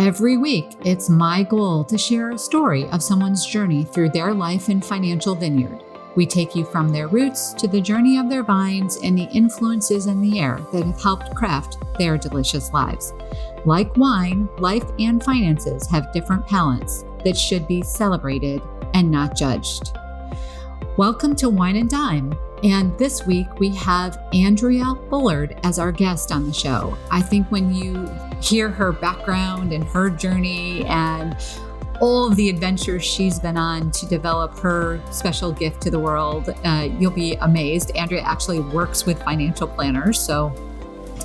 Every week, it's my goal to share a story of someone's journey through their life and financial vineyard. We take you from their roots to the journey of their vines and the influences in the air that have helped craft their delicious lives. Like wine, life and finances have different palates that should be celebrated and not judged. Welcome to Wine and Dime. And this week we have Andrea Bullard as our guest on the show. I think when you hear her background and her journey and all of the adventures she's been on to develop her special gift to the world, you'll be amazed. Andrea actually works with financial planners, so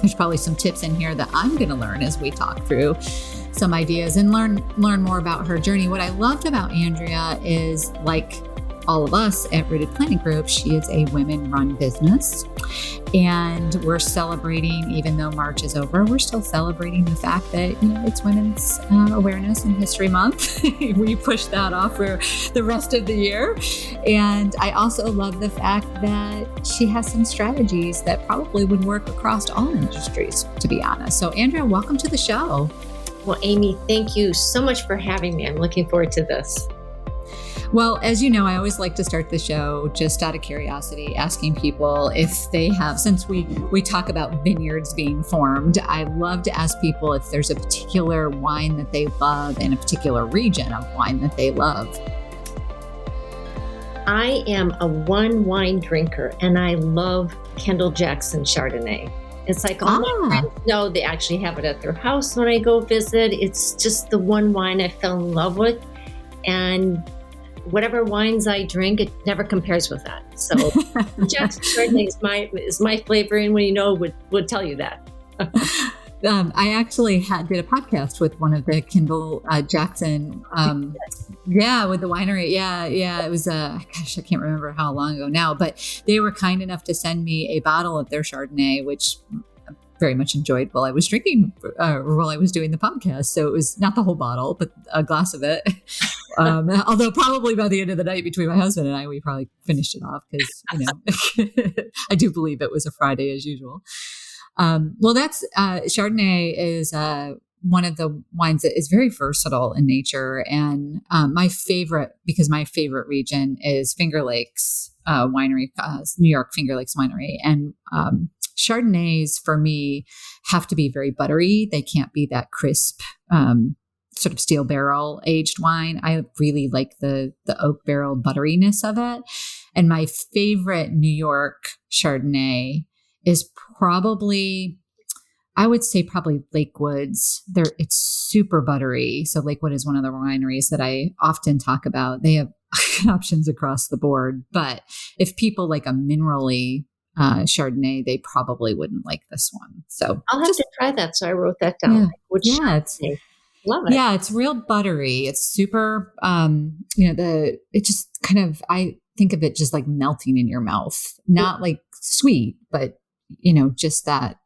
there's probably some tips in here that I'm going to learn as we talk through some ideas and learn more about her journey. What I loved about Andrea is, like all of us at Rooted Planning Group, she is a women-run business. And we're celebrating, even though March is over, we're still celebrating the fact that, it's Women's Awareness and History Month. We push that off for the rest of the year. And I also love the fact that she has some strategies that probably would work across all industries, to be honest. So Andrea, welcome to the show. Well, Amy, thank you so much for having me. I'm looking forward to this. Well, as you know, I always like to start the show just out of curiosity, asking people if they have, since we talk about vineyards being formed, I love to ask people if there's a particular wine that they love and a particular region of wine that they love. I am a one wine drinker and I love Kendall Jackson Chardonnay. It's like all my friends know they actually have it at their house when I go visit. It's just the one wine I fell in love with. And whatever wines I drink, it never compares with that. So Jackson Chardonnay is my flavor, and when you know would tell you that. I actually did a podcast with one of the Kendall Jackson, with the winery. Yeah. It was, I can't remember how long ago now, but they were kind enough to send me a bottle of their Chardonnay, which I very much enjoyed while I was drinking, while I was doing the podcast. So it was not the whole bottle, but a glass of it. Although probably by the end of the night between my husband and I, we probably finished it off because, I do believe it was a Friday as usual. That's Chardonnay is one of the wines that is very versatile in nature. And my favorite region is Finger Lakes Winery, New York Finger Lakes Winery. And Chardonnays for me have to be very buttery. They can't be that crisp, sort of steel barrel aged wine. I really like the oak barrel butteriness of it. And my favorite New York Chardonnay is probably Lakewood's. It's super buttery. So Lakewood is one of the wineries that I often talk about. They have options across the board, but if people like a minerally Chardonnay, they probably wouldn't like this one. So I'll have to try that. So I wrote that down. Love it. Yeah, it's real buttery. It's super, it just kind of, I think of it just like melting in your mouth, not like sweet, but, just that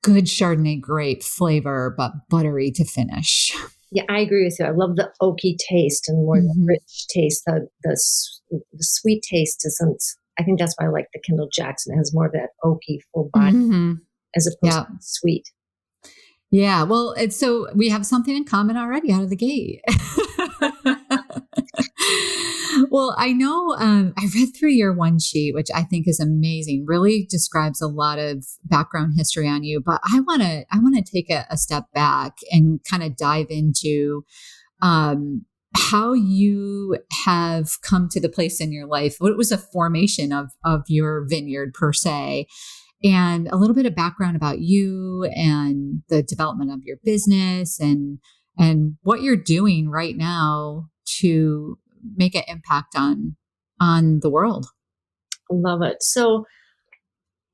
good Chardonnay grape flavor, but buttery to finish. Yeah, I agree with you. I love the oaky taste and more the rich taste. The sweet taste isn't, I think that's why I like the Kendall Jackson. It has more of that oaky full body as opposed to sweet. Yeah, well, so we have something in common already out of the gate. Well, I know I read through your one sheet, which I think is amazing. Really describes a lot of background history on you. But I want to take a step back and kind of dive into how you have come to the place in your life. What was the formation of your vineyard per se? And a little bit of background about you and the development of your business and what you're doing right now to make an impact on the world. I love it. So,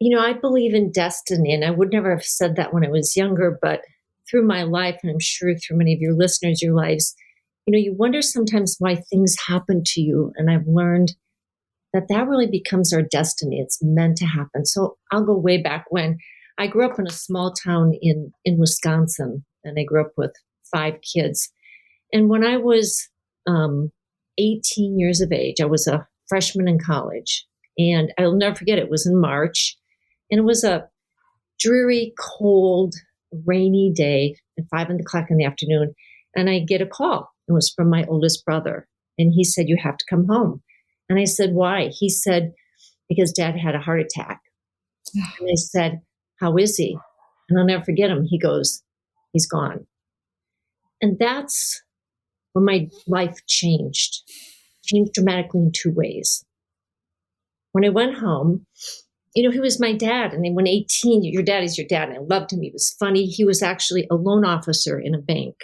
I believe in destiny, and I would never have said that when I was younger, but through my life, and I'm sure through many of your listeners, your lives, you wonder sometimes why things happen to you. And I've learned that really becomes our destiny. It's meant to happen. So I'll go way back when I grew up in a small town in Wisconsin, and I grew up with 5 kids. And when I was 18 years of age, I was a freshman in college, and I'll never forget, it was in March, and it was a dreary, cold, rainy day, at 5 o'clock in the afternoon, and I get a call. It was from my oldest brother. And he said, you have to come home. And I said, why? He said, because Dad had a heart attack. And I said, how is he? And I'll never forget him. He goes, he's gone. And that's when my life changed dramatically in two ways. When I went home, he was my dad. And then when 18, your dad is your dad. And I loved him. He was funny. He was actually a loan officer in a bank.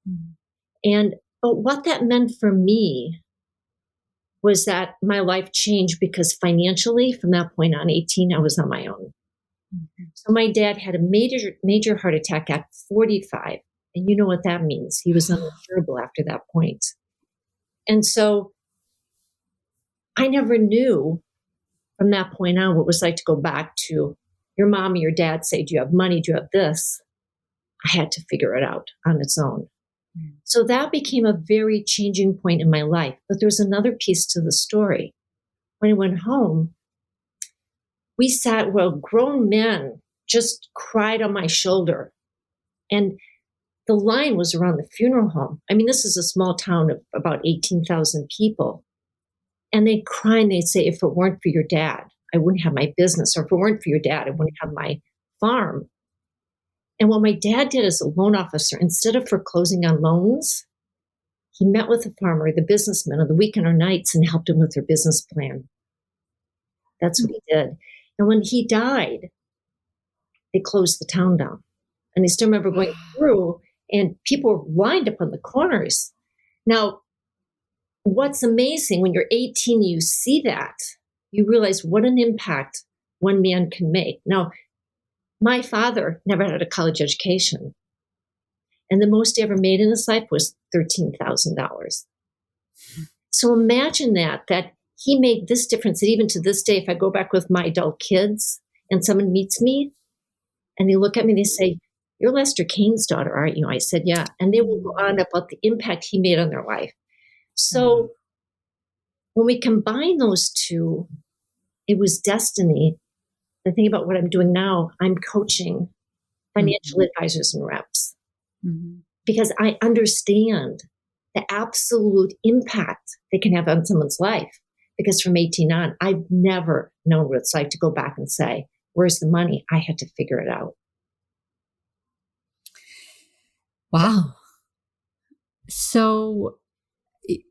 Mm-hmm. But what that meant for me was that my life changed because financially, from that point on, 18, I was on my own. Mm-hmm. So my dad had a major heart attack at 45. And you know what that means. He was uninsurable after that point. And so I never knew from that point on what it was like to go back to your mom or your dad say, do you have money? Do you have this? I had to figure it out on its own. Mm. So that became a very changing point in my life. But there's another piece to the story. When I went home, we sat, grown men just cried on my shoulder. And the line was around the funeral home. I mean, this is a small town of about 18,000 people. And they'd cry and they'd say, if it weren't for your dad, I wouldn't have my business. Or if it weren't for your dad, I wouldn't have my farm. And what my dad did as a loan officer, instead of foreclosing on loans, he met with the farmer, the businessman on the weekend or nights and helped him with their business plan. That's what he did. And when he died, they closed the town down. And I still remember going through and people were lined up on the corners. Now, what's amazing when you're 18, you see that, you realize what an impact one man can make. Now, my father never had a college education. And the most he ever made in his life was $13,000. So imagine that he made this difference. That even to this day, if I go back with my adult kids and someone meets me and they look at me and they say, you're Lester Kane's daughter, aren't you? I said, yeah. And they will go on about the impact he made on their life. So when we combine those two, it was destiny. The thing about what I'm doing now, I'm coaching financial advisors and reps because I understand the absolute impact they can have on someone's life. Because from 18 on, I've never known what it's like to go back and say, where's the money? I had to figure it out. Wow. So,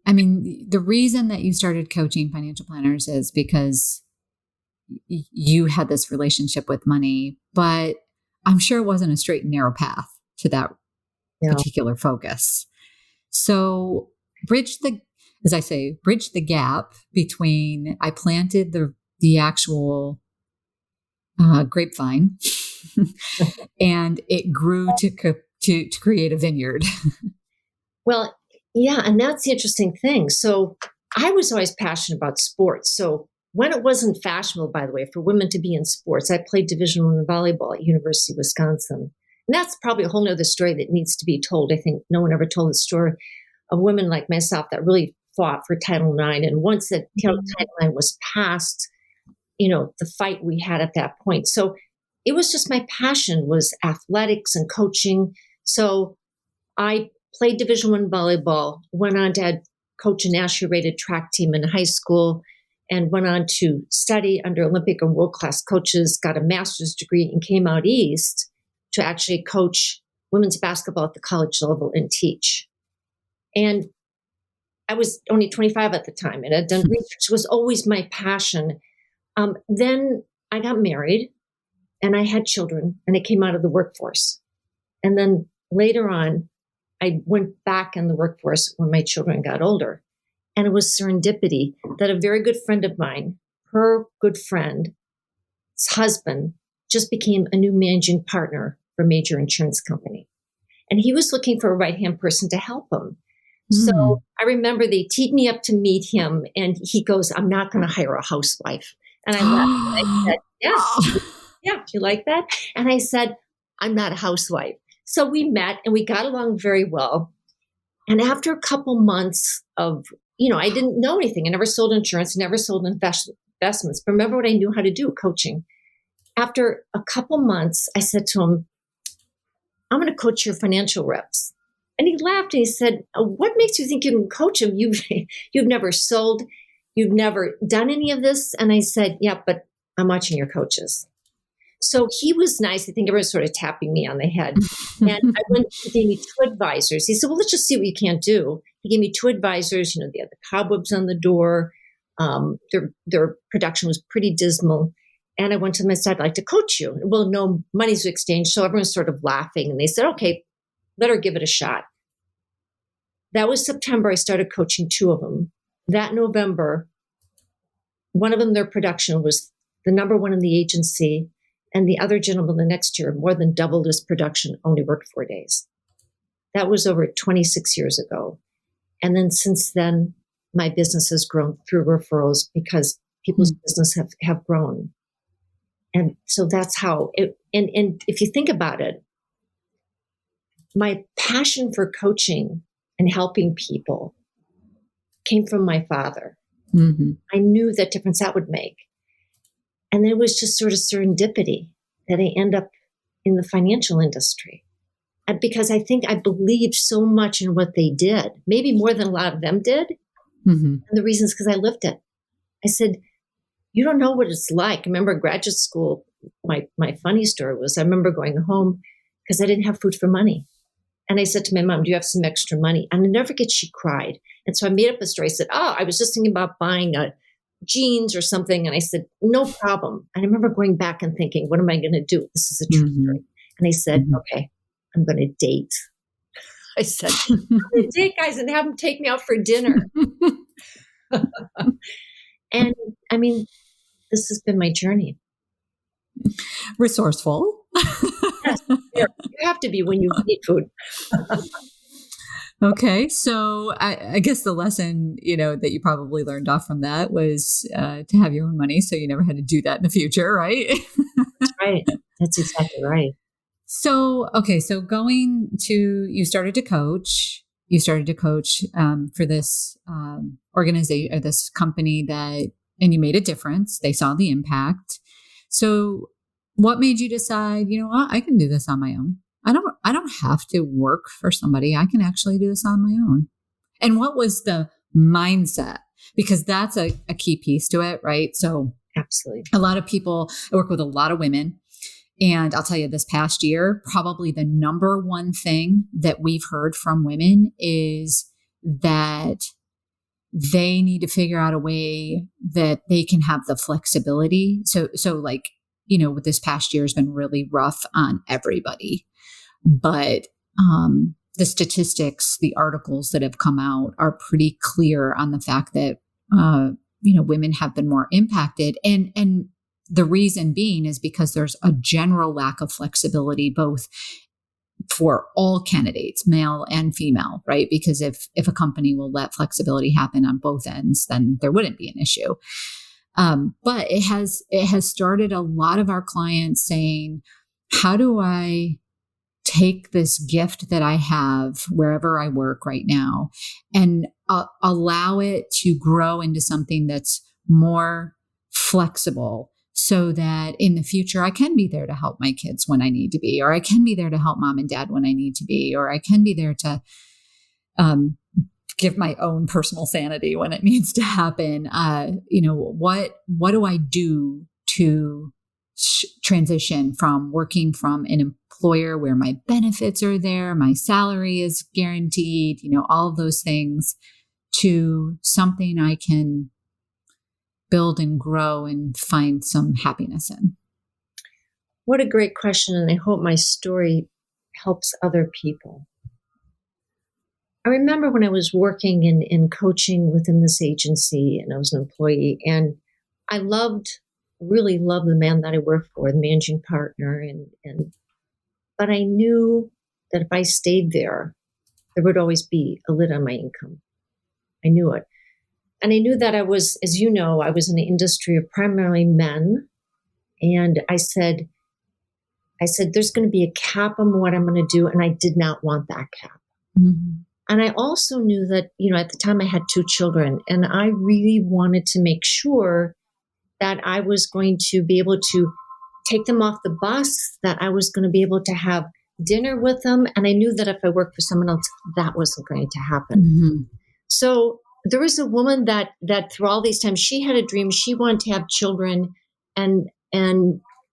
I mean, the reason that you started coaching financial planners is because you had this relationship with money, but I'm sure it wasn't a straight and narrow path to that particular focus. So bridge the gap between I planted the actual grapevine and it grew to create a vineyard. Well, yeah. And that's the interesting thing. So I was always passionate about sports. So when it wasn't fashionable, by the way, for women to be in sports, I played Division I Volleyball at University of Wisconsin. And that's probably a whole nother story that needs to be told. I think no one ever told the story of women like myself that really fought for Title IX. And once that Title IX was passed, the fight we had at that point. So it was just my passion was athletics and coaching. So I played Division I volleyball, went on to coach a nationally rated track team in high school, and went on to study under Olympic and world-class coaches, got a master's degree, and came out east to actually coach women's basketball at the college level and teach. And I was only 25 at the time, and I'd done research. It was always my passion. Then I got married, and I had children, and I came out of the workforce. And then later on, I went back in the workforce when my children got older. And it was serendipity that a very good friend of mine, her good friend's husband, just became a new managing partner for a major insurance company. And he was looking for a right-hand person to help him. So I remember they teed me up to meet him, and he goes, I'm not going to hire a housewife. And I laughed. And I said, yeah, do you like that? And I said, I'm not a housewife. So we met, and we got along very well. And after a couple months of, I didn't know anything. I never sold insurance, never sold investments. But remember what I knew how to do, coaching. After a couple months, I said to him, I'm going to coach your financial reps. And he laughed and he said, what makes you think you can coach them? You've never sold. You've never done any of this. And I said, yeah, but I'm watching your coaches. So he was nice. I think everyone was sort of tapping me on the head. And I went, he gave me 2 advisors. He said, well, let's just see what you can't do. He gave me 2 advisors. You know, they had the cobwebs on the door. Their production was pretty dismal. And I went to them and said, I'd like to coach you. Well, no money's exchanged. So everyone's sort of laughing. And they said, okay, let her give it a shot. That was September. I started coaching 2 of them. That November, one of them, their production was the number 1 in the agency. And the other gentleman the next year more than doubled his production, only worked 4 days. That was over 26 years ago. And then since then, my business has grown through referrals because people's business have grown. And so that's how it, and if you think about it, my passion for coaching and helping people came from my father. Mm-hmm. I knew that difference that would make. And it was just sort of serendipity that I end up in the financial industry. And because I think I believed so much in what they did, maybe more than a lot of them did. Mm-hmm. And the reason is because I lived it. I said, you don't know what it's like. I remember graduate school, my funny story was I remember going home because I didn't have food for money. And I said to my mom, do you have some extra money? And I never forget, she cried. And so I made up a story. I said, I was just thinking about buying jeans or something. And I said, no problem. And I remember going back and thinking, what am I going to do? This is a true story. And I said, okay, I'm going to date. I said, I'm going to date guys and have them take me out for dinner. And I mean, this has been my journey. Resourceful. Yes, you have to be when you eat food. Okay. So I guess the lesson, that you probably learned off from that was to have your own money. So you never had to do that in the future, right? That's right. That's exactly right. So, okay. So you started to coach for this organization or this company and you made a difference. They saw the impact. So what made you decide, I can do this on my own? I don't have to work for somebody. I can actually do this on my own. And what was the mindset? Because that's a key piece to it, right? So absolutely. A lot of people, I work with a lot of women. And I'll tell you, this past year, probably the number one thing that we've heard from women is that they need to figure out a way that they can have the flexibility. So like, with this past year has been really rough on everybody. But the statistics, the articles that have come out are pretty clear on the fact that, women have been more impacted. And the reason being is because there's a general lack of flexibility, both for all candidates, male and female, right? Because if a company will let flexibility happen on both ends, then there wouldn't be an issue. But it has started a lot of our clients saying, how do I take this gift that I have wherever I work right now and allow it to grow into something that's more flexible so that in the future I can be there to help my kids when I need to be, or I can be there to help mom and dad when I need to be, or I can be there to give my own personal sanity when it needs to happen. What do I do to transition from working from an employer where my benefits are there, my salary is guaranteed, all of those things, to something I can build and grow and find some happiness in? What a great question. And I hope my story helps other people. I remember when I was working in coaching within this agency and I was an employee, and I really loved the man that I worked for, the managing partner. But I knew that if I stayed there would always be a lid on my income. I knew it. And I knew that I was, as you know, I was in an industry of primarily men. And I said, there's going to be a cap on what I'm going to do. And I did not want that cap. Mm-hmm. And I also knew that, at the time I had 2 children, and I really wanted to make sure that I was going to be able to take them off the bus, that I was going to be able to have dinner with them. And I knew that if I worked for someone else, that wasn't going to happen. Mm-hmm. So there was a woman that through all these times, she had a dream. She wanted to have children, and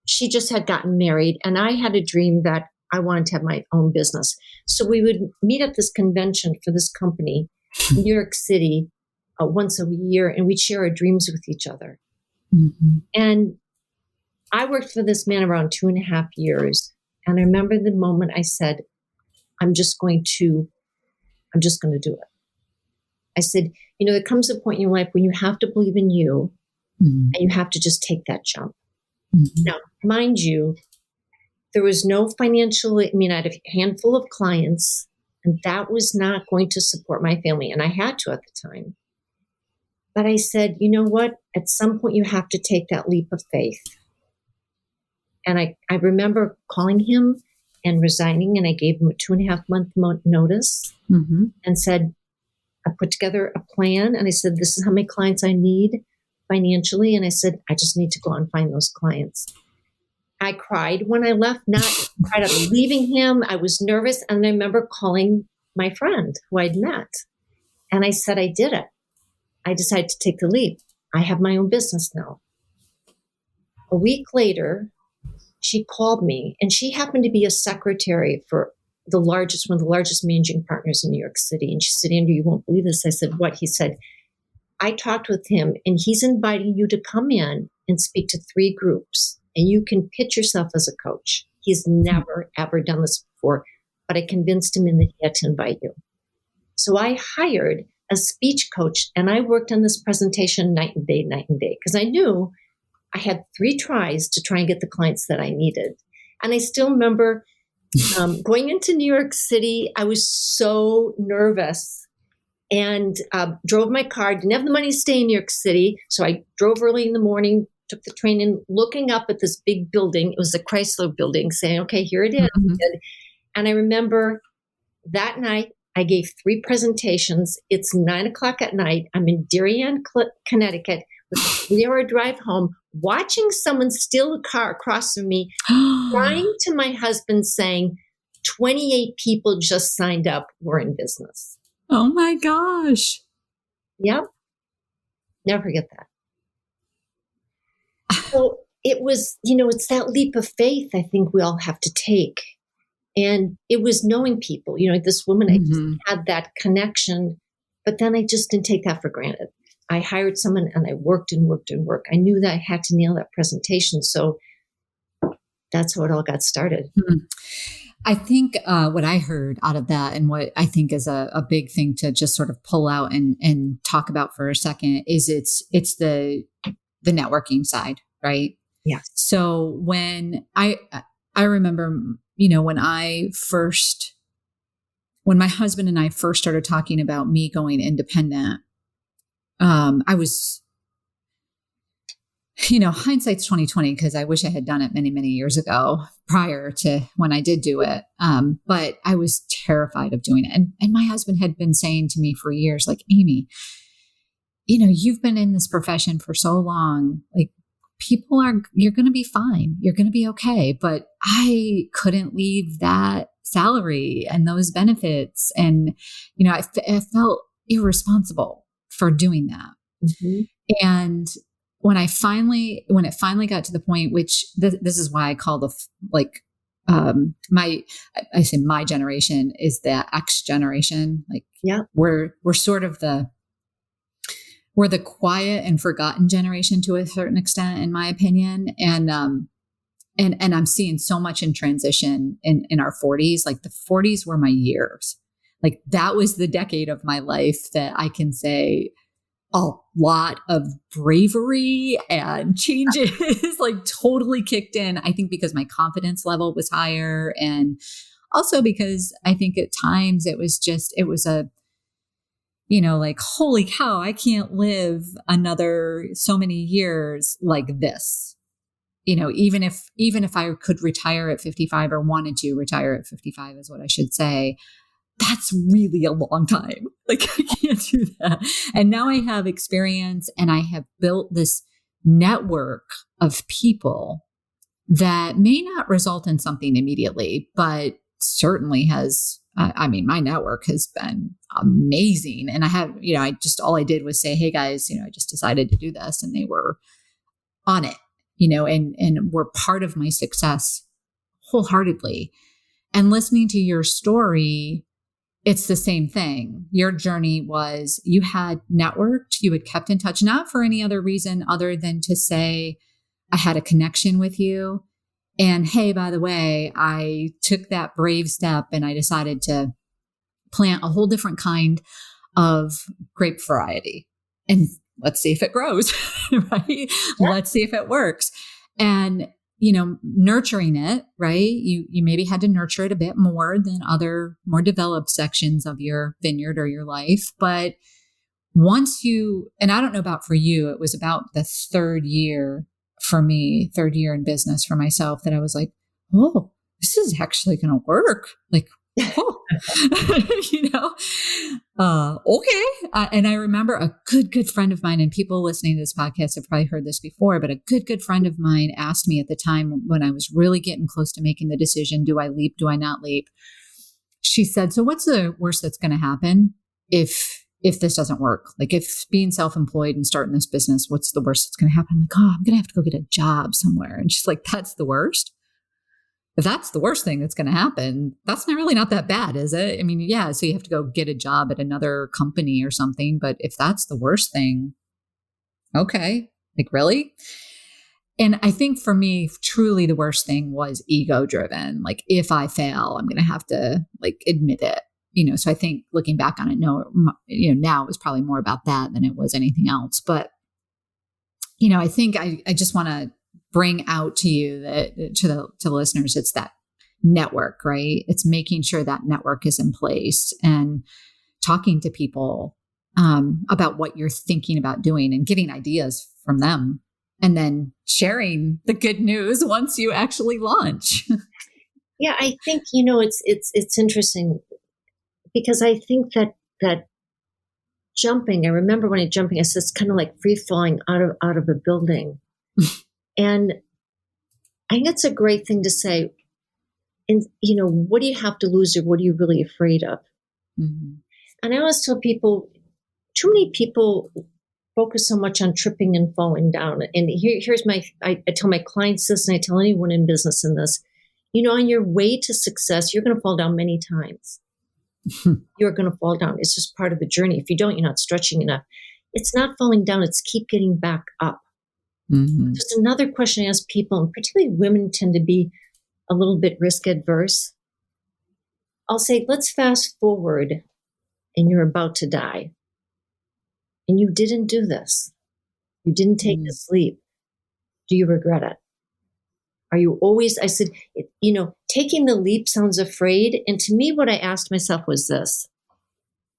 she just had gotten married. And I had a dream that I wanted to have my own business. So we would meet at this convention for this company in New York City once a year, and we'd share our dreams with each other. Mm-hmm. And I worked for this man around 2.5 years. And I remember the moment I said, I'm just going to do it. I said, there comes a point in your life when you have to believe in you, Mm-hmm. and you have to just take that jump. Mm-hmm. Now, mind you, there was no financial, I had a handful of clients, and that was not going to support my family. And I had to at the time. But I said, you know what? At some point, you have to take that leap of faith. And I remember calling him and resigning, and I gave him a 2.5-month notice Mm-hmm. and said, I put together a plan, and I said, this is how many clients I need financially. And I said, I just need to go out and find those clients. I cried when I left, not cried out of leaving him. I was nervous. And I remember calling my friend who I'd met. And I said, I did it. I decided to take the leap. I have my own business now. A week later, she called me, and she happened to be a secretary for one of the largest managing partners in New York City. And she said, Andrea, you won't believe this. I said, what? He said, I talked with him, and he's inviting you to come in and speak to 3 groups, and you can pitch yourself as a coach. He's never, ever done this before, but I convinced him in that he had to invite you. So I hired a speech coach, and I worked on this presentation night and day, because I knew I had 3 tries to try and get the clients that I needed. And I still remember going into New York City. I was so nervous, and drove my car, didn't have the money to stay in New York City. So I drove early in the morning, took the train in, looking up at this big building. It was the Chrysler building, saying, okay, here it is. Mm-hmm. And I remember that night, I gave 3 presentations. It's 9:00 at night. I'm in Darien, Connecticut, with a 3-hour drive home, watching someone steal a car across from me, crying to my husband saying, 28 people just signed up. We're in business. Oh my gosh. Yep. Never forget that. So it was, it's that leap of faith I think we all have to take. And it was knowing people, this woman, I just had that connection, but then I just didn't take that for granted. I hired someone, and I worked and worked and worked. I knew that I had to nail that presentation. So that's how it all got started. Mm-hmm. I think what I heard out of that, and what I think is a big thing to just sort of pull out and talk about for a second, is it's the networking side, right? Yes. So when I remember, when my husband and I first started talking about me going independent, I was, hindsight's 2020, because I wish I had done it many, many years ago prior to when I did do it. But I was terrified of doing it. And my husband had been saying to me for years, like, Amy, you've been in this profession for so long, like, you're going to be fine. You're going to be okay. But I couldn't leave that salary and those benefits. And, I felt irresponsible for doing that. Mm-hmm. And when it finally got to the point, which this is why I call I say my generation is the X generation. Like, yeah, we're sort of we're the quiet and forgotten generation to a certain extent, in my opinion. And I'm seeing so much in transition in our 40s. Like, the 40s were my years. Like, that was the decade of my life that I can say a lot of bravery and changes like totally kicked in. I think because my confidence level was higher, and also because I think at times it was a, like, holy cow, I can't live another so many years like this. Even if I could retire at 55, or wanted to retire at 55 is what I should say, that's really a long time. Like, I can't do that. And now I have experience, and I have built this network of people that may not result in something immediately, but certainly has, I mean, my network has been amazing. And I have, all I did was say, hey guys, I just decided to do this, and they were on it, and were part of my success wholeheartedly. And listening to your story, it's the same thing. Your journey was, you had networked, you had kept in touch, not for any other reason other than to say, I had a connection with you. And hey, by the way, I took that brave step and I decided to plant a whole different kind of grape variety. And let's see if it grows, right? Yeah. Let's see if it works. And, nurturing it, right? You maybe had to nurture it a bit more than other more developed sections of your vineyard or your life. But once and I don't know about for you, it was about the third year for me, third year in business for myself, that I was like, oh, this is actually going to work. Like, oh, okay. And I remember a good friend of mine, and people listening to this podcast have probably heard this before, but a good friend of mine asked me at the time when I was really getting close to making the decision, do I leap? Do I not leap? She said, so what's the worst that's going to happen if this doesn't work? Like, if being self-employed and starting this business, what's the worst that's going to happen? I'm like, oh, I'm going to have to go get a job somewhere. And she's like, that's the worst? If that's the worst thing that's going to happen, that's not that bad, is it? I mean, yeah, so you have to go get a job at another company or something. But if that's the worst thing, okay, like, really? And I think for me, truly the worst thing was ego driven. Like, if I fail, I'm going to have to admit it. So I think looking back on it, now it was probably more about that than it was anything else. But, I think I just want to bring out to you that to the listeners, it's that network, right? It's making sure that network is in place and talking to people about what you're thinking about doing and getting ideas from them, and then sharing the good news once you actually launch. Yeah, I think, it's interesting. Because I think that jumping, I remember when jumping, I said, it's kind of like free falling out of a building. And I think it's a great thing to say. And, what do you have to lose, or what are you really afraid of? Mm-hmm. And I always tell people, too many people focus so much on tripping and falling down. And here's I tell my clients this, and I tell anyone in business in this, on your way to success, you're going to fall down many times. You're going to fall down. It's just part of the journey. If you don't, you're not stretching enough. It's not falling down. It's keep getting back up. Mm-hmm. Just another question I ask people, and particularly women tend to be a little bit risk adverse. I'll say, let's fast forward, and you're about to die. And you didn't do this. You didn't take this leap. Do you regret it? Are you always, I said, taking the leap sounds afraid. And to me, what I asked myself was this: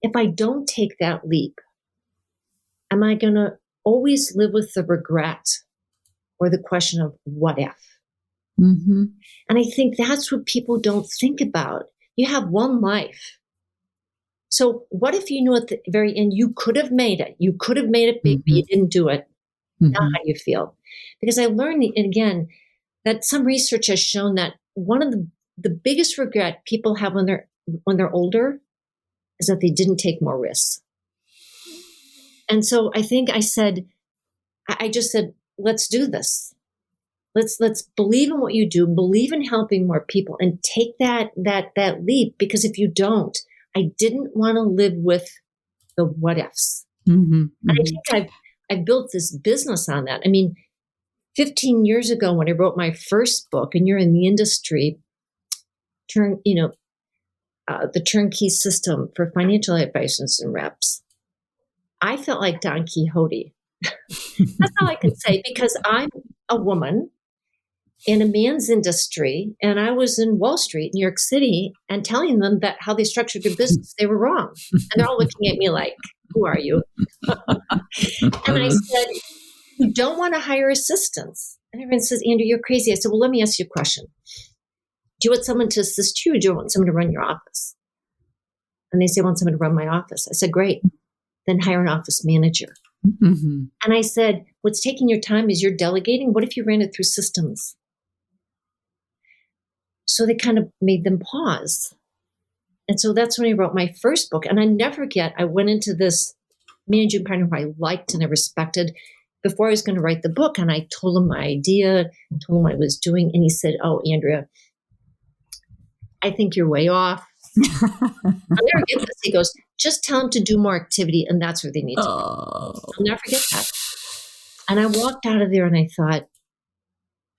if I don't take that leap, am I going to always live with the regret or the question of what if? Mm-hmm. And I think that's what people don't think about. You have one life. So what if at the very end, you could have made it. You could have made it big, but you didn't do it. Mm-hmm. Now how do you feel? Because I learned, and again, that some research has shown that one of the biggest regret people have when they're older is that they didn't take more risks. And so I think I just said, let's do this. Let's believe in what you do, believe in helping more people, and take that leap. Because if you don't, I didn't want to live with the what ifs. Mm-hmm, mm-hmm. And I think I built this business on that. I mean, 15 years ago when I wrote my first book, and you're in the industry, the turnkey system for financial advisors and reps, I felt like Don Quixote. That's all I can say, because I'm a woman in a man's industry, and I was in Wall Street, New York City, and telling them that how they structured their business, they were wrong. And they're all looking at me like, who are you? And I said, you don't want to hire assistants. And everyone says, Andrea, you're crazy. I said, well, let me ask you a question. Do you want someone to assist you, or do you want someone to run your office? And they say, I want someone to run my office. I said, great. Then hire an office manager. Mm-hmm. And I said, what's taking your time is you're delegating. What if you ran it through systems? So they kind of made them pause. And so that's when I wrote my first book. And I never forget, I went into this managing partner who I liked and I respected before I was going to write the book. And I told him my idea, told him what I was doing. And he said, "Oh, Andrea, I think you're way off." I'll never get this. He goes, "Just tell them to do more activity, and that's where they need to be." I'll never forget that. And I walked out of there and I thought,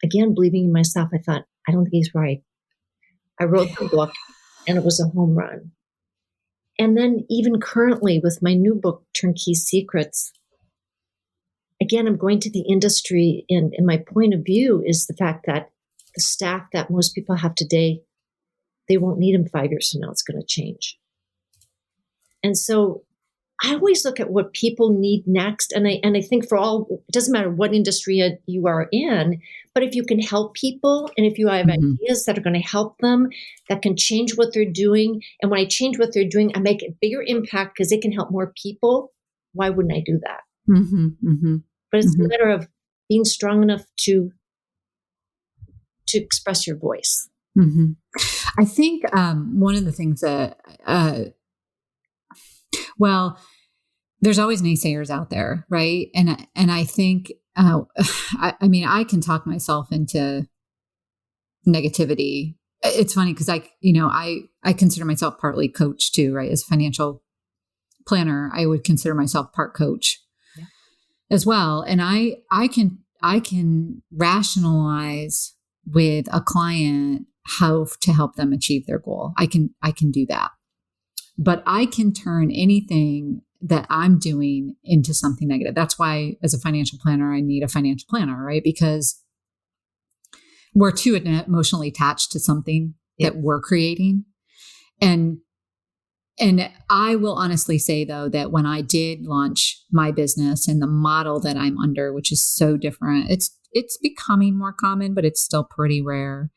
again, believing in myself, I thought, I don't think he's right. I wrote the book and it was a home run. And then even currently with my new book, Turnkey Secrets, again, I'm going to the industry and my point of view is the fact that the staff that most people have today, they won't need them 5 years from now. It's going to change. And so I always look at what people need next. And I think it doesn't matter what industry you are in, but if you can help people and if you have ideas that are going to help them, that can change what they're doing. And when I change what they're doing, I make a bigger impact because it can help more people. Why wouldn't I do that? But it's a matter of being strong enough to express your voice. I think one of the things that, there's always naysayers out there, right? And I think, I mean, I can talk myself into negativity. It's funny because I consider myself partly coach too, right? As a financial planner, I would consider myself part coach as well. And I can rationalize with a client how to help them achieve their goal. I can do that. But I can turn anything that I'm doing into something negative. That's why as a financial planner, I need a financial planner, right? Because we're too emotionally attached to something that we're creating. And I will honestly say though, that when I did launch my business and the model that I'm under, which is so different, it's becoming more common, but it's still pretty rare.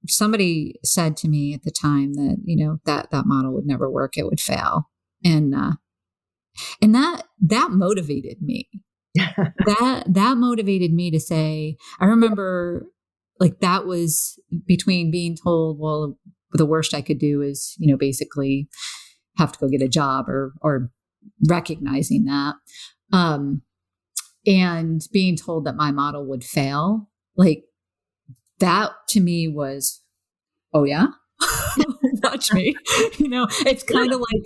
Somebody said to me at the time that, that model would never work. It would fail. And that motivated me. that motivated me to say, I remember like that was between being told, well, the worst I could do is, basically have to go get a job or recognizing that, and being told that my model would fail. Like that to me was, oh yeah, watch me. It's kind of like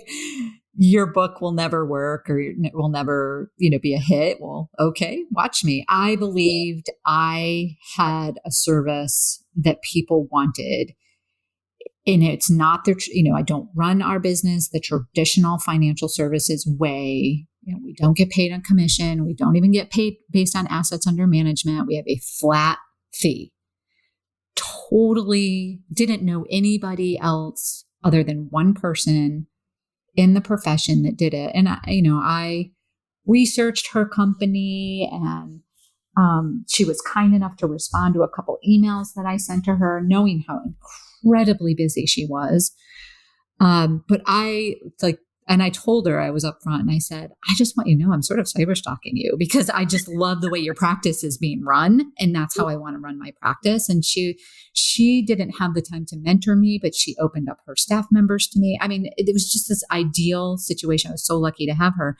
your book will never work or will never, be a hit. Well, okay, watch me. I believed I had a service that people wanted. And it's not I don't run our business the traditional financial services way. We don't get paid on commission. We don't even get paid based on assets under management. We have a flat fee. Totally didn't know anybody else other than one person in the profession that did it. And I researched her company and she was kind enough to respond to a couple emails that I sent to her, knowing how incredibly busy she was. But and I told her, I was upfront and I said, I just want you to know I'm sort of cyber stalking you because I just love the way your practice is being run. And that's how I want to run my practice. And she didn't have the time to mentor me, but she opened up her staff members to me. I mean, it was just this ideal situation. I was so lucky to have her.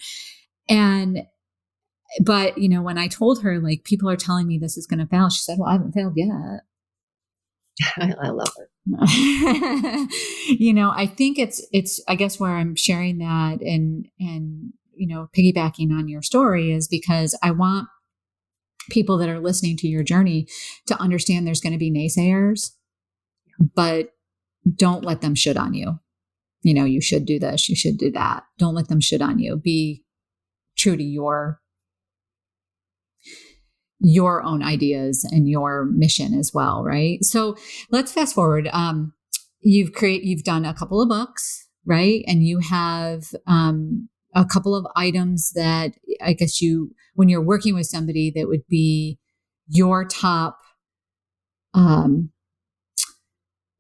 But when I told her, like, people are telling me this is going to fail, she said, well, I haven't failed yet. I love her. I think it's, I guess where I'm sharing that and, piggybacking on your story is because I want people that are listening to your journey to understand there's going to be naysayers, but don't let them should on you. You should do this, you should do that. Don't let them should on you. Be true to your own ideas and your mission as well. Right. So let's fast forward. You've done a couple of books, right? And you have, a couple of items that I guess when you're working with somebody that would be your top,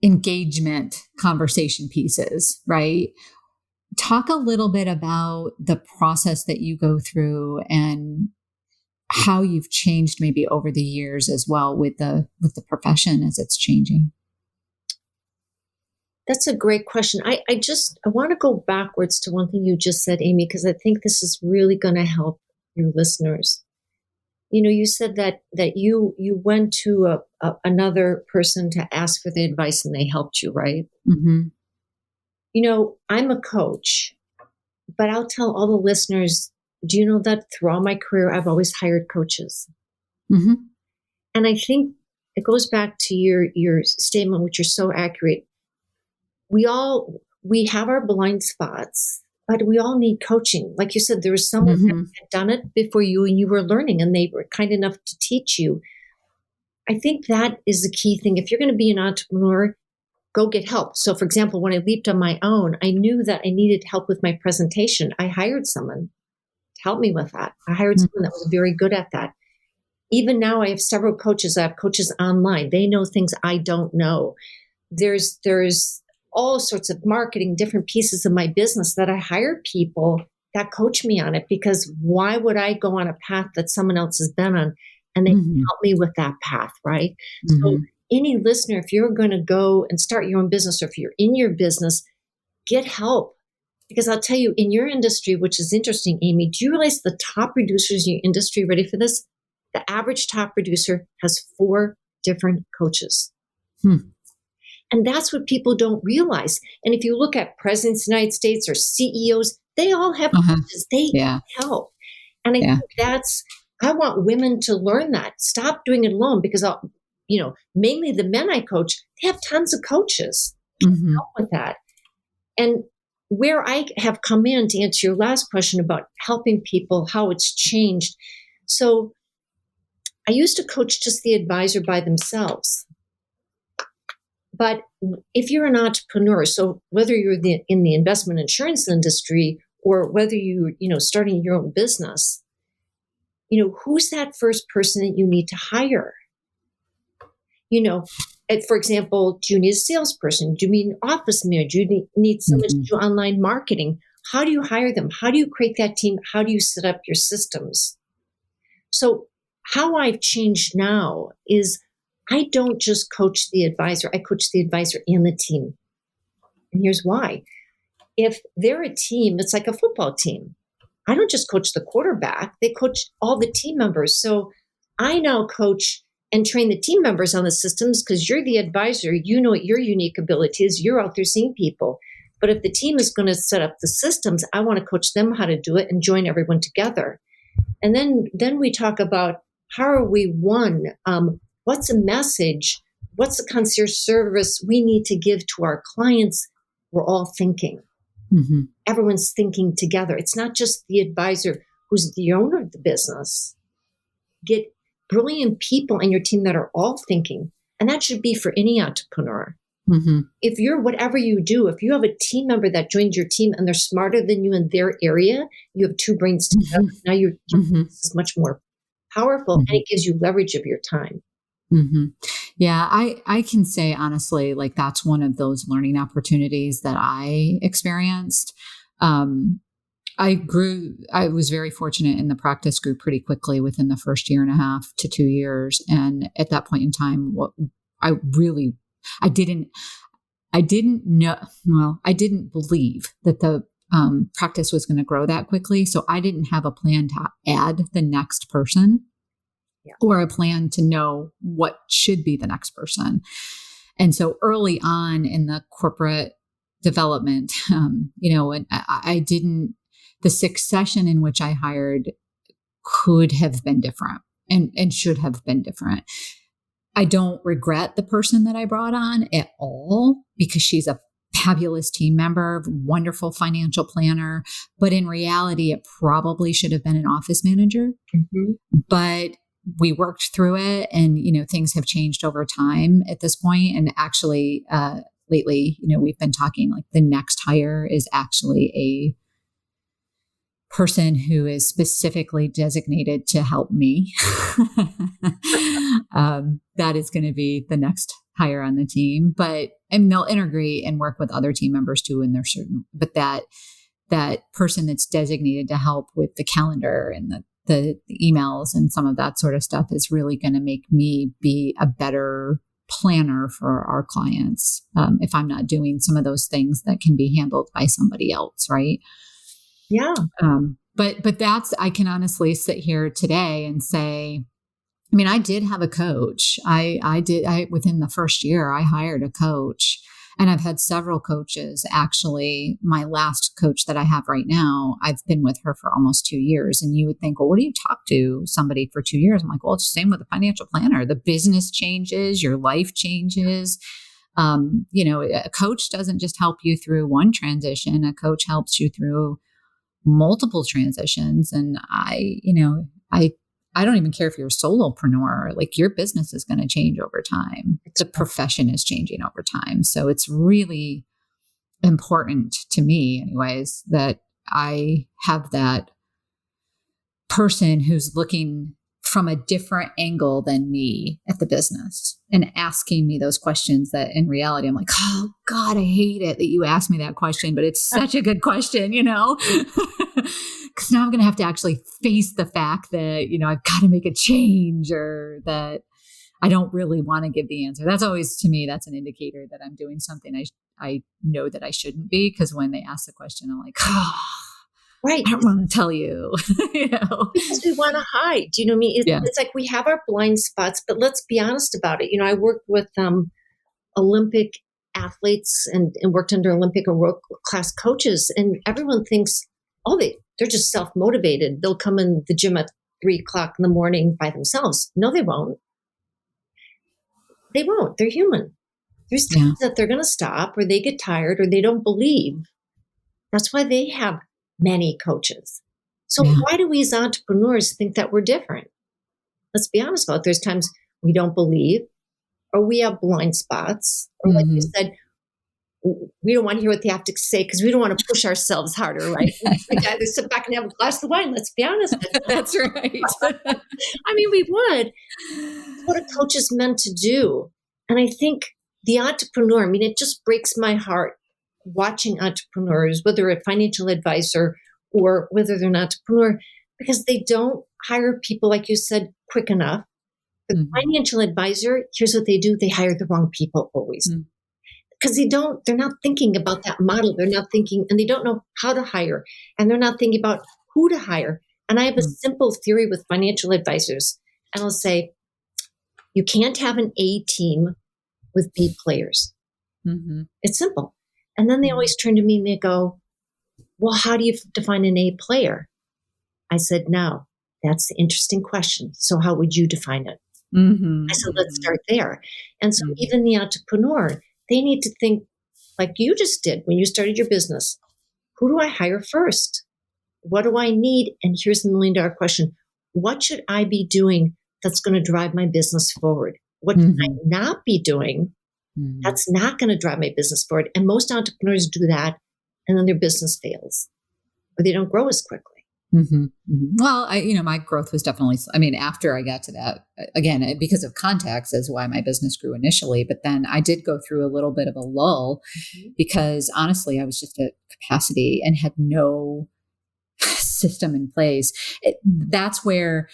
engagement conversation pieces, right? Talk a little bit about the process that you go through and how you've changed maybe over the years as well with the profession as it's changing. That's a great question. I want to go backwards to one thing you just said, Amy, because I think this is really going to help your listeners. You said that you went to another person to ask for the advice and they helped you, right? Mm-hmm. I'm a coach, but I'll tell all the listeners, do you know that throughout my career, I've always hired coaches? Mm-hmm. And I think it goes back to your statement, which is so accurate. We have our blind spots, but we all need coaching. Like you said, there was someone that had done it before you and you were learning and they were kind enough to teach you. I think that is the key thing. If you're going to be an entrepreneur, go get help. So for example, when I leaped on my own, I knew that I needed help with my presentation. I hired someone to help me with that. I hired someone that was very good at that. Even now I have several coaches. I have coaches online. They know things I don't know. There's all sorts of marketing, different pieces of my business that I hire people that coach me on it, because why would I go on a path that someone else has been on and they can help me with that path, right? So any listener, if you're going to go and start your own business, or if you're in your business, get help. Because I'll tell you, in your industry, which is interesting, Amy, do you realize the top producers in your industry, ready for this? The average top producer has 4 different coaches. And that's what people don't realize. And if you look at presidents of the United States or CEOs, they all have coaches. They help. And I think I want women to learn that. Stop doing it alone, because mainly the men I coach, they have tons of coaches to help with that. And where I have come in to answer your last question about helping people, how it's changed. So I used to coach just the advisor by themselves. But if you're an entrepreneur, so whether you're in the investment insurance industry or whether you're starting your own business, who's that first person that you need to hire? For example, do you need a salesperson? Do you need an office manager? Do you need someone to do online marketing? How do you hire them? How do you create that team? How do you set up your systems? So how I've changed now is I don't just coach the advisor. I coach the advisor and the team. And here's why. If they're a team, it's like a football team. I don't just coach the quarterback. They coach all the team members. So I now coach and train the team members on the systems, because you're the advisor. You know what your unique ability is. You're out there seeing people. But if the team is going to set up the systems, I want to coach them how to do it and join everyone together. And then we talk about, how are we one? What's a message? What's the concierge service we need to give to our clients? We're all thinking. Everyone's thinking together. It's not just the advisor who's the owner of the business. Get brilliant people in your team that are all thinking. And that should be for any entrepreneur. If you're, whatever you do, if you have a team member that joins your team and they're smarter than you in their area, you have 2 brains together. Now your business is much more powerful, and it gives you leverage of your time. Yeah, I can say honestly, like that's one of those learning opportunities that I experienced. I was very fortunate, and the practice grew pretty quickly within the first 1.5 to 2 years. And at that point in time, I didn't believe that the practice was going to grow that quickly. So I didn't have a plan to add the next person. Or a plan to know what should be the next person. And so early on in the corporate development, and the succession in which I hired could have been different and should have been different. I don't regret the person that I brought on at all, because she's a fabulous team member, wonderful financial planner. But in reality, it probably should have been an office manager. But we worked through it, and, things have changed over time at this point. And actually, lately, we've been talking, like the next hire is actually a person who is specifically designated to help me. That is going to be the next hire on the team, and they'll integrate and work with other team members too. And they're certain, but that person that's designated to help with the calendar and the emails and some of that sort of stuff is really going to make me be a better planner for our clients if I'm not doing some of those things that can be handled by somebody else, right? Yeah. But I can honestly sit here today and say, I mean, I did have a coach. Within the first year, I hired a coach, and I've had several coaches. Actually, my last coach that I have right now, I've been with her for almost 2 years. And you would think, well, what do you talk to somebody for 2 years? I'm like, well, it's the same with a financial planner. The business changes, your life changes. A coach doesn't just help you through one transition. A coach helps you through multiple transitions. And I don't even care if you're a solopreneur, like your business is going to change over time. The profession is changing over time. So it's really important to me anyways, that I have that person who's looking from a different angle than me at the business and asking me those questions that in reality, I'm like, oh God, I hate it that you asked me that question, but it's such a good question, because now I'm going to have to actually face the fact that, I've got to make a change or that I don't really want to give the answer. That's always, to me, that's an indicator that I'm doing something I know that I shouldn't be. Because when they ask the question, I'm like, right. I don't want to tell you, Because we want to hide. Do you know what I mean? It's like we have our blind spots, but let's be honest about it. I worked with Olympic athletes and worked under Olympic or world class coaches, and everyone thinks, oh, they're just self-motivated. They'll come in the gym at 3:00 in the morning by themselves. No, they won't. They won't. They're human. There's times that they're going to stop or they get tired or they don't believe. That's why they have many coaches. So why do we as entrepreneurs think that we're different? Let's be honest about it. There's times we don't believe or we have blind spots. Or like you said, we don't want to hear what they have to say because we don't want to push ourselves harder, right? We'd either sit back and have a glass of wine. Let's be honest. That's right. I mean, we would. It's what a coach is meant to do. And I think the entrepreneur, it just breaks my heart watching entrepreneurs, whether a financial advisor or whether they're an entrepreneur, because they don't hire people, like you said, quick enough. The financial advisor, here's what they do. They hire the wrong people always. Because they're not thinking about that model. They're not thinking, and they don't know how to hire. And they're not thinking about who to hire. And I have a simple theory with financial advisors. And I'll say, you can't have an A team with B players. It's simple. And then they always turn to me and they go, well, how do you define an A player? I said, no, that's the interesting question. So how would you define it? I said, let's start there. And so even the entrepreneur, they need to think like you just did when you started your business. Who do I hire first? What do I need? And here's the $1 million question. What should I be doing that's going to drive my business forward? What can I not be doing that's not going to drive my business forward? And most entrepreneurs do that, and then their business fails, or they don't grow as quickly. Well, my growth was definitely, after I got to that, again, because of contacts is why my business grew initially. But then I did go through a little bit of a lull because honestly, I was just at capacity and had no system in place. That's where,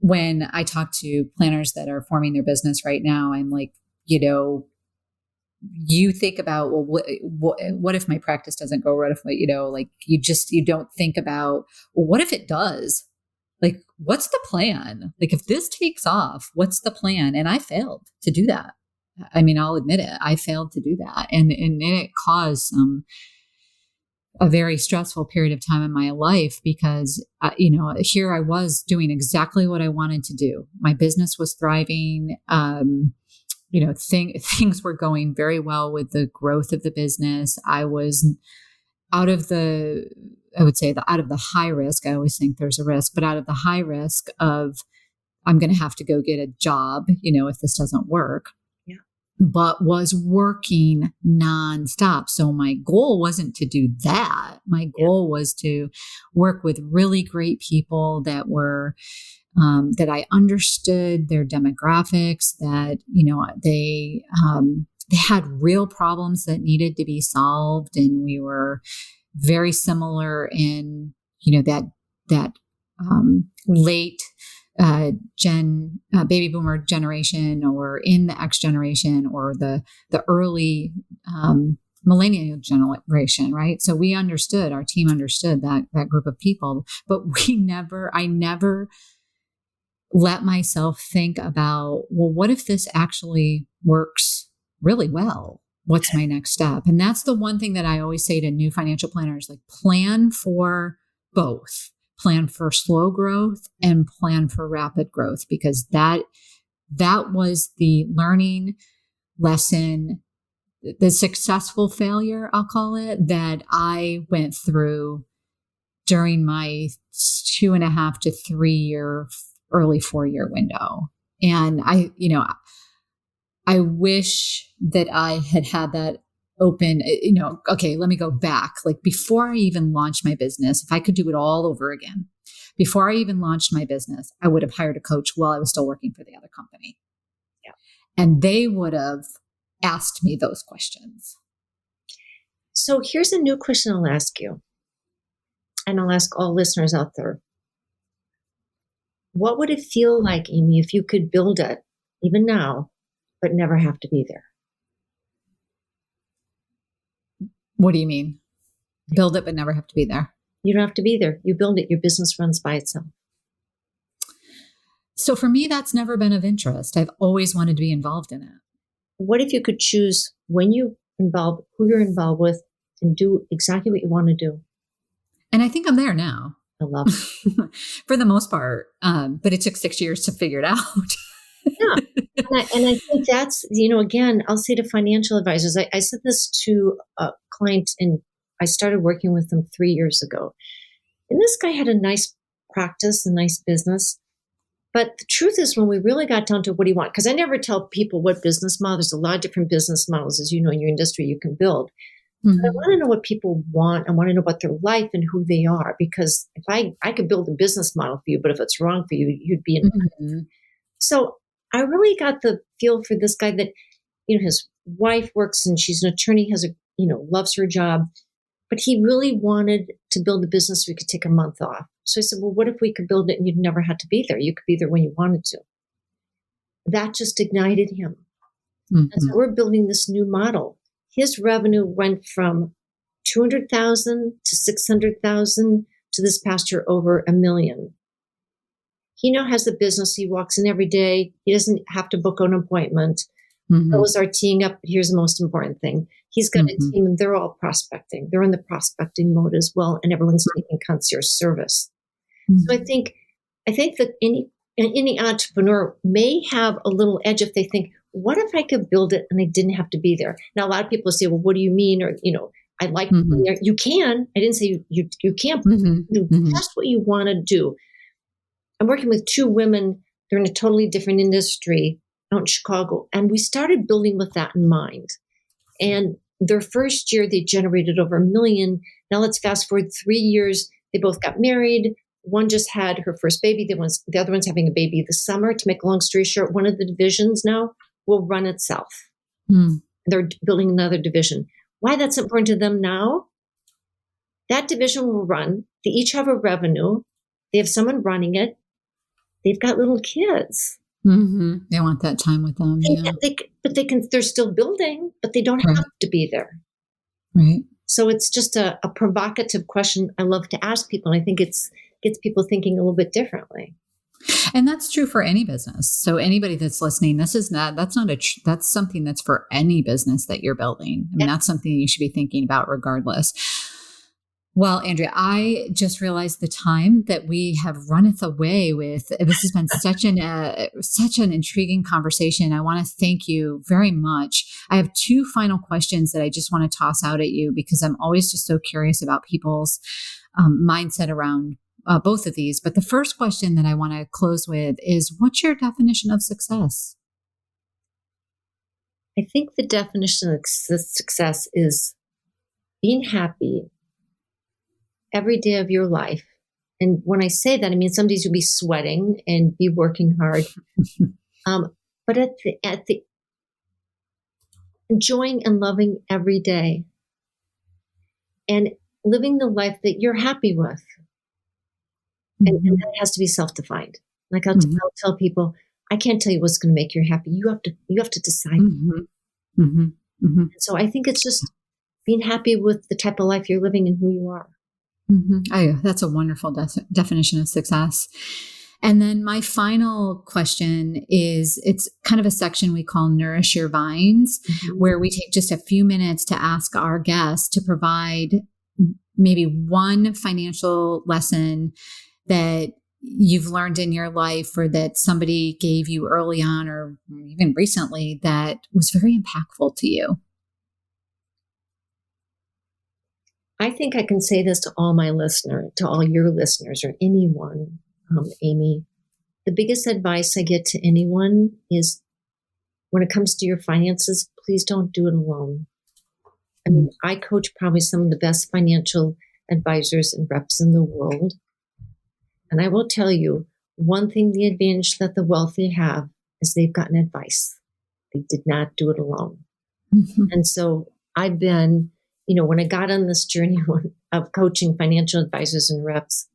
when I talk to planners that are forming their business right now, I'm like, you think about, well, what if my practice doesn't go? What if, you don't think about, well, what if it does? Like, what's the plan? Like, if this takes off, what's the plan? And I failed to do that. I'll admit it. I failed to do that. And it caused a very stressful period of time in my life because, here I was doing exactly what I wanted to do. My business was thriving. Things were going very well with the growth of the business. I was out of the high risk. I always think there's a risk, but out of the high risk of I'm going to have to go get a job, if this doesn't work. But was working nonstop. So my goal wasn't to do that. My goal was to work with really great people that were, that I understood their demographics, that, they had real problems that needed to be solved. And we were very similar in, that late baby boomer generation, or in the X generation, or the early millennial generation, right? So our team understood that group of people, but I never let myself think about, well, what if this actually works really well? What's my next step? And that's the one thing that I always say to new financial planners, like, plan for both. Plan for slow growth and plan for rapid growth, because that was the learning lesson, the successful failure, I'll call it, that I went through during my 2.5 to 3 year, early 4-year window. And I wish that I had that open, okay, let me go back. Like, before I even launched my business, if I could do it all over again, before I even launched my business, I would have hired a coach while I was still working for the other company. Yeah. And they would have asked me those questions. So here's a new question I'll ask you, and I'll ask all listeners out there. What would it feel like, Amy, if you could build it even now, but never have to be there? What do you mean? Build it, but never have to be there? You don't have to be there. You build it. Your business runs by itself. So for me, that's never been of interest. I've always wanted to be involved in it. What if you could choose when you involve, who you're involved with, and do exactly what you want to do? And I think I'm there now. I love it. For the most part. But it took 6 years to figure it out. Yeah. And I think that's, again, I'll say to financial advisors, I said this to a client, and I started working with them 3 years ago. And this guy had a nice practice, a nice business. But the truth is, when we really got down to what do you want, because I never tell people what business model, there's a lot of different business models, as you know, in your industry you can build. Mm-hmm. But I want to know what people want. I want to know about their life and who they are, because if I could build a business model for you, but if it's wrong for you, you'd be in. Mm-hmm. So I really got the feel for this guy that, his wife works and she's an attorney, loves her job, but he really wanted to build a business so he could take a month off. So I said, well, what if we could build it and you'd never had to be there? You could be there when you wanted to. That just ignited him. Mm-hmm. And so we're building this new model. His revenue went from $200,000 to $600,000 to this past year over $1 million. He now has a business. He walks in every day. He doesn't have to book an appointment. Mm-hmm. Those are teeing up. Here's the most important thing. He's got a team, and they're all prospecting. They're in the prospecting mode as well, and everyone's taking concierge service. Mm-hmm. So I think that any entrepreneur may have a little edge if they think, what if I could build it and I didn't have to be there? Now, a lot of people say, well, what do you mean? Or, I'd like to be there. You can. I didn't say you can't. Mm-hmm. Just what you want to do. I'm working with 2 women. They're in a totally different industry out in Chicago. And we started building with that in mind. And their first year, they generated over $1 million. Now let's fast forward 3 years. They both got married. One just had her first baby. The other one's having a baby this summer. To make a long story short, one of the divisions now will run itself. They're building another division. Why that's important to them now? That division will run. They each have a revenue. They have someone running it. They've got little kids. Mm-hmm. They want that time with them. Yeah. They're still building, but they don't have to be there. Right. So it's just a provocative question I love to ask people. And I think it gets people thinking a little bit differently. And that's true for any business. So anybody that's listening, that's something that's for any business that you're building. I mean, that's something you should be thinking about regardless. Well, Andrea, I just realized the time that we have runneth away with. This has been such an intriguing conversation. I want to thank you very much. I have 2 final questions that I just want to toss out at you, because I'm always just so curious about people's mindset around both of these. But the first question that I want to close with is, what's your definition of success? I think the definition of success is being happy every day of your life. And when I say that, I mean, some days you'll be sweating and be working hard. But at the enjoying and loving every day and living the life that you're happy with. And that has to be self-defined. Like I'll tell people, I can't tell you what's going to make you happy. You have to decide. So I think it's just being happy with the type of life you're living and who you are. That's a wonderful definition of success. And then my final question is, it's kind of a section we call Nourish Your Vines, where we take just a few minutes to ask our guests to provide maybe one financial lesson that you've learned in your life or that somebody gave you early on or even recently that was very impactful to you. I think I can say this to all my listeners, to all your listeners or anyone, Amy. The biggest advice I get to anyone is when it comes to your finances, please don't do it alone. I mean, I coach probably some of the best financial advisors and reps in the world. And I will tell you, one thing, the advantage that the wealthy have is they've gotten advice. They did not do it alone. And so I've been, when I got on this journey of coaching financial advisors and reps,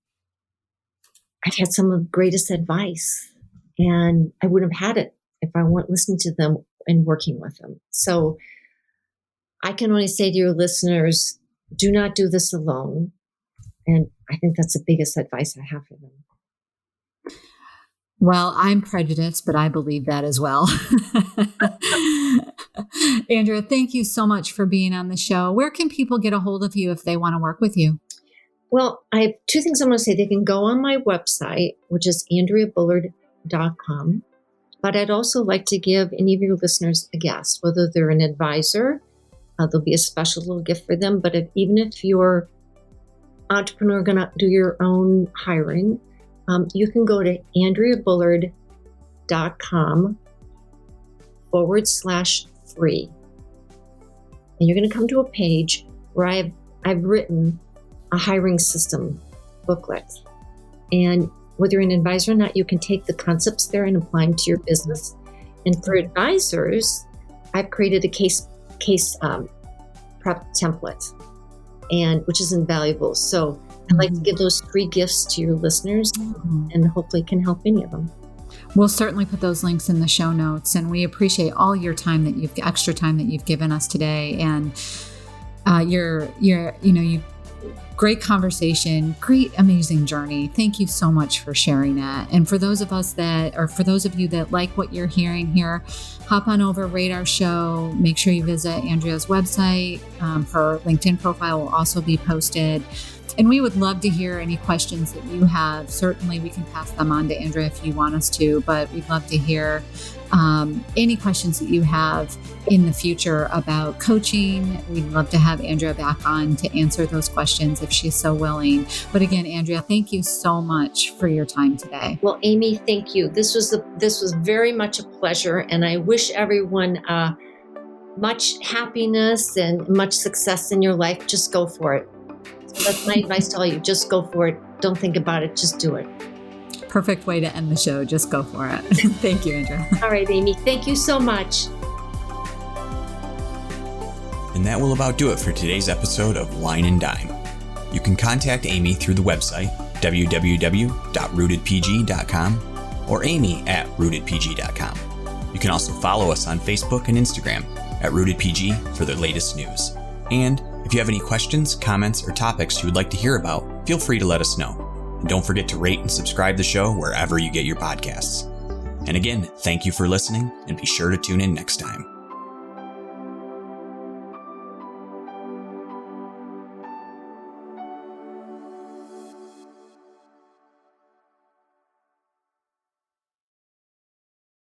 I've had some of the greatest advice. And I wouldn't have had it if I weren't listening to them and working with them. So I can only say to your listeners, do not do this alone. And I think that's the biggest advice I have for them. Well, I'm prejudiced, but I believe that as well. Andrea, thank you so much for being on the show. Where can people get a hold of you if they want to work with you? Well, I have two things I want to say. They can go on my website, which is AndreaBullard.com. But I'd also like to give any of your listeners a guest, whether they're an advisor, there'll be a special little gift for them. But even if you're entrepreneur going to do your own hiring, you can go to AndreaBullard.com/free. And you're going to come to a page where I've written a hiring system booklet. And whether you're an advisor or not, you can take the concepts there and apply them to your business. And for advisors, I've created a case prep template, and which is invaluable. So I'd like to give those free gifts to your listeners, and hopefully can help any of them. We'll certainly put those links in the show notes, and we appreciate all your time extra time that you've given us today. And great conversation, great, amazing journey. Thank you so much for sharing that. And for those of you that like what you're hearing here, hop on over, rate our show. Make sure you visit Andrea's website. Her LinkedIn profile will also be posted. And we would love to hear any questions that you have. Certainly we can pass them on to Andrea if you want us to, but we'd love to hear any questions that you have in the future about coaching. We'd love to have Andrea back on to answer those questions if she's so willing. But again, Andrea, thank you so much for your time today. Well, Amy, thank you. This was very much a pleasure, and I wish everyone much happiness and much success in your life. Just go for it. So that's my advice to all you. Just go for it. Don't think about it. Just do it. Perfect way to end the show. Just go for it. Thank you, Andrea. All right, Amy. Thank you so much. And that will about do it for today's episode of Wine and Dime. You can contact Amy through the website, www.rootedpg.com, or amy@rootedpg.com. You can also follow us on Facebook and Instagram @rootedpg for the latest news. And if you have any questions, comments, or topics you would like to hear about, feel free to let us know. And don't forget to rate and subscribe the show wherever you get your podcasts. And again, thank you for listening, and be sure to tune in next time.